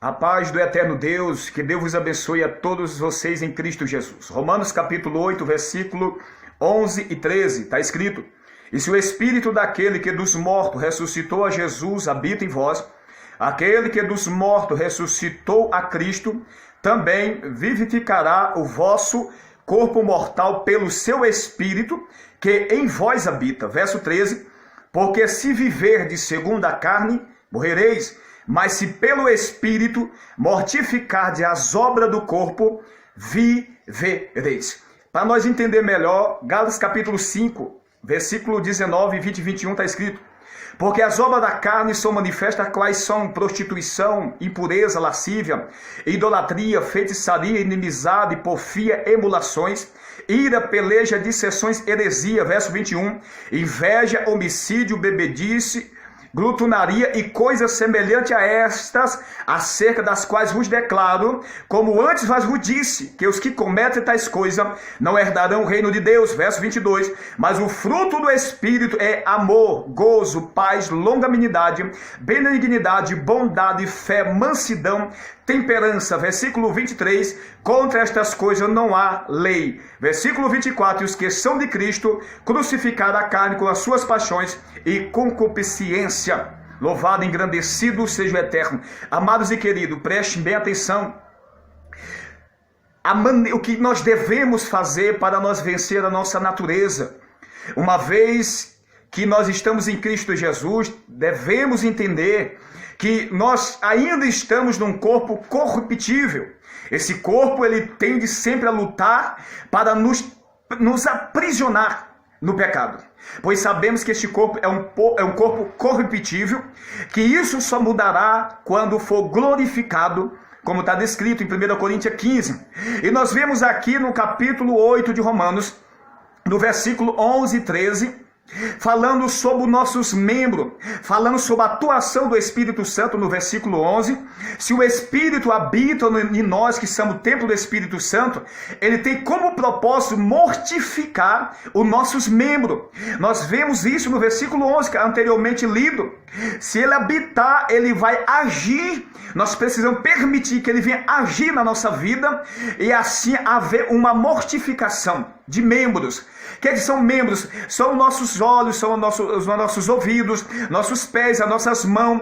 A paz do eterno Deus, que Deus vos abençoe a todos vocês em Cristo Jesus. Romanos capítulo 8, versículo 11 e 13, está escrito: E se o Espírito daquele que dos mortos ressuscitou a Jesus habita em vós, aquele que dos mortos ressuscitou a Cristo, também vivificará o vosso corpo mortal pelo seu Espírito, que em vós habita. Verso 13, porque se viverdes segundo a carne, morrereis, mas se pelo Espírito mortificardes as obras do corpo, vivereis. Para nós entender melhor, Gálatas capítulo 5, versículo 19, 20 e 21 está escrito: Porque as obras da carne são manifestas, quais são prostituição, impureza, lascívia, idolatria, feitiçaria, inimizade, porfia, emulações, ira, peleja, dissensões, heresia. Verso 21, inveja, homicídio, bebedice, glutonaria e coisas semelhantes a estas, acerca das quais vos declaro, como antes vos disse, que os que cometem tais coisas não herdarão o reino de Deus. Verso 22, mas o fruto do Espírito é amor, gozo, paz, longanimidade, benignidade, bondade, fé, mansidão, temperança. Versículo 23, contra estas coisas não há lei. Versículo 24, os que são de Cristo crucificaram a carne com as suas paixões e concupiscência. Louvado e engrandecido seja o Eterno. Amados e queridos, prestem bem atenção. O que nós devemos fazer para nós vencer a nossa natureza. Uma vez que nós estamos em Cristo Jesus, devemos entender que nós ainda estamos num corpo corruptível. Esse corpo, ele tende sempre a lutar para nos aprisionar no pecado, pois sabemos que este corpo é um corpo corruptível, que isso só mudará quando for glorificado, como está descrito em 1 Coríntios 15. E nós vemos aqui no capítulo 8 de Romanos, no versículo 11 e 13, falando sobre os nossos membros, falando sobre a atuação do Espírito Santo no versículo 11. Se o Espírito habita em nós, que somos o templo do Espírito Santo, ele tem como propósito mortificar os nossos membros. Nós vemos isso no versículo 11, que é anteriormente lido. Se ele habitar, ele vai agir. Nós precisamos permitir que ele venha agir na nossa vida e assim haver uma mortificação de membros. O que são membros? São nossos olhos, são os nossos ouvidos, nossos pés, as nossas mãos,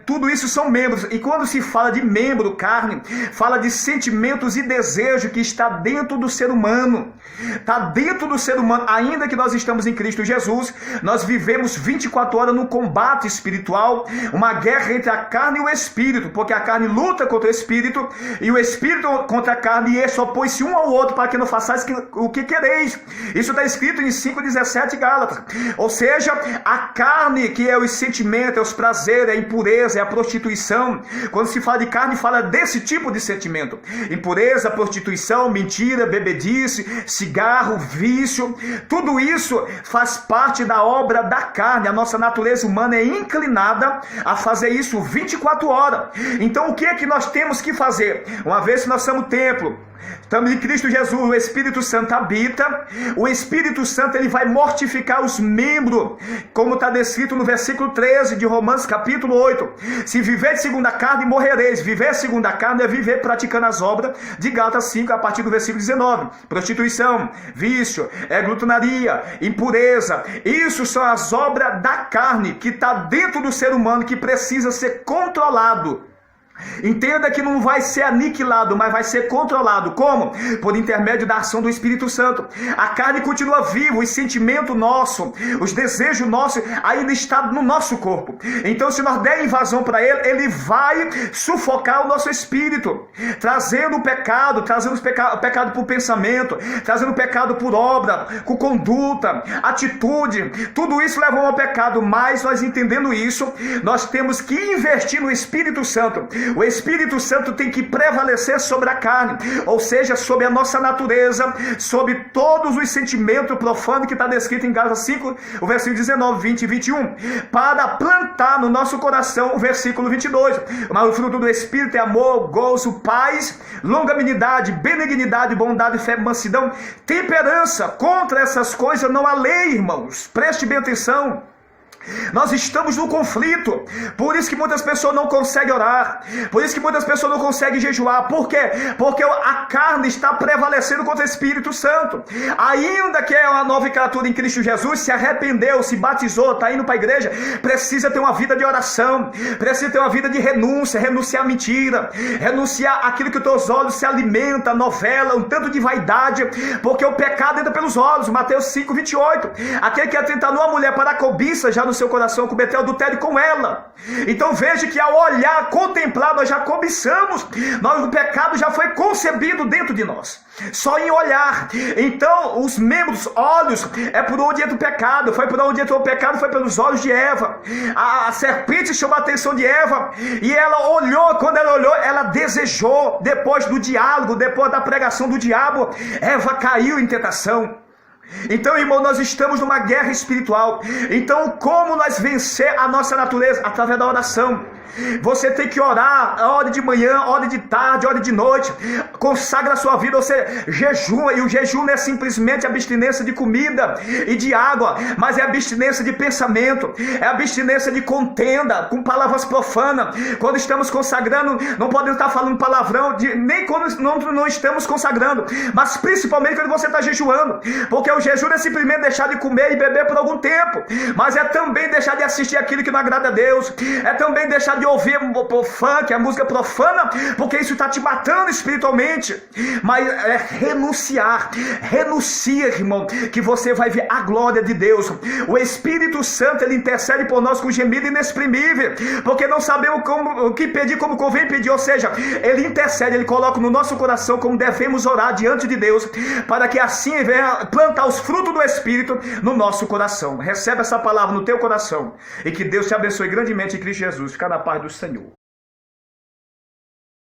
tudo isso são membros. E quando se fala de membro, carne, fala de sentimentos e desejo que está dentro do ser humano. Está dentro do ser humano. Ainda que nós estamos em Cristo Jesus, nós vivemos 24 horas no combate espiritual, uma guerra entre a carne e o Espírito, porque a carne luta contra o Espírito e o Espírito contra a carne, e eles opõem-se um ao outro para que não façais o que quereis. Isso está escrito em 5,17 Gálatas. Ou seja, a carne, que é os sentimentos, é os prazeres, é a impureza, é a prostituição. Quando se fala de carne, fala desse tipo de sentimento: impureza, prostituição, mentira, bebedice, cigarro, vício. Tudo isso faz parte da obra da carne. A nossa natureza humana é inclinada a fazer isso 24 horas. Então o que é que nós temos que fazer? Uma vez que nós somos templo, estamos em Cristo Jesus, o Espírito Santo habita. O Espírito Santo, ele vai mortificar os membros, como está descrito no versículo 13 de Romanos capítulo 8. Se viver segundo a carne, morrereis. Viver segundo a carne é viver praticando as obras de Gálatas 5, a partir do versículo 19. Prostituição, vício, glutonaria, impureza. Isso são as obras da carne, que está dentro do ser humano, que precisa ser controlado. Entenda que não vai ser aniquilado, mas vai ser controlado. Como? Por intermédio da ação do Espírito Santo. A carne continua viva, os sentimentos nossos, os desejos nossos ainda estão no nosso corpo. Então, se nós der invasão para ele, ele vai sufocar o nosso espírito, trazendo o pecado, o pecado por pensamento, trazendo o pecado por obra, com conduta, atitude. Tudo isso leva ao pecado. Mas nós, entendendo isso, nós temos que investir no Espírito Santo. O Espírito Santo tem que prevalecer sobre a carne, ou seja, sobre a nossa natureza, sobre todos os sentimentos profanos que está descrito em Gálatas 5, o versículo 19, 20 e 21, para plantar no nosso coração o versículo 22. Mas o fruto do Espírito é amor, gozo, paz, longanimidade, benignidade, bondade, fé, mansidão, temperança. Contra essas coisas não há lei, irmãos. Preste bem atenção. Nós estamos no conflito. Por isso que muitas pessoas não conseguem orar. Por isso que muitas pessoas não conseguem jejuar. Por quê? Porque a carne está prevalecendo contra o Espírito Santo. Ainda que é uma nova criatura em Cristo Jesus, se arrependeu, se batizou, está indo para a igreja, precisa ter uma vida de oração, precisa ter uma vida de renúncia, renunciar à mentira, renunciar àquilo que os teus olhos se alimentam, novela, um tanto de vaidade, porque o pecado entra pelos olhos. Mateus 5:28. Aquele que atenta numa mulher para a cobiça, já no seu coração cometeu adultério com ela. Então veja que ao olhar, contemplar, nós já cobiçamos. O pecado já foi concebido dentro de nós, só em olhar. Então os membros, olhos, é por onde entra o pecado. Foi por onde entrou o pecado, foi pelos olhos de Eva. A serpente chamou a atenção de Eva, e ela olhou. Quando ela olhou, ela desejou. Depois do diálogo, depois da pregação do diabo, Eva caiu em tentação. Então, irmão, nós estamos numa guerra espiritual. Então, como nós vencer a nossa natureza? Através da oração. Você tem que orar, ore de manhã, ore de tarde, ore de noite, consagra a sua vida, você jejua, e o jejum não é simplesmente abstinência de comida e de água, mas é abstinência de pensamento, é abstinência de contenda com palavras profanas. Quando estamos consagrando, não podemos estar falando palavrão, nem quando não estamos consagrando, mas principalmente quando você está jejuando, porque o jejum é simplesmente deixar de comer e beber por algum tempo, mas é também deixar de assistir aquilo que não agrada a Deus, é também deixar de ouvir o funk, a música profana, porque isso está te matando espiritualmente. Mas é renunciar. Renuncia, irmão, que você vai ver a glória de Deus. O Espírito Santo, ele intercede por nós com gemido inexprimível, porque não sabemos o que pedir, como convém pedir. Ou seja, ele intercede, ele coloca no nosso coração como devemos orar diante de Deus, para que assim venha plantar os frutos do Espírito no nosso coração. Recebe essa palavra no teu coração, e que Deus te abençoe grandemente em Cristo Jesus. Fica na paz do Senhor.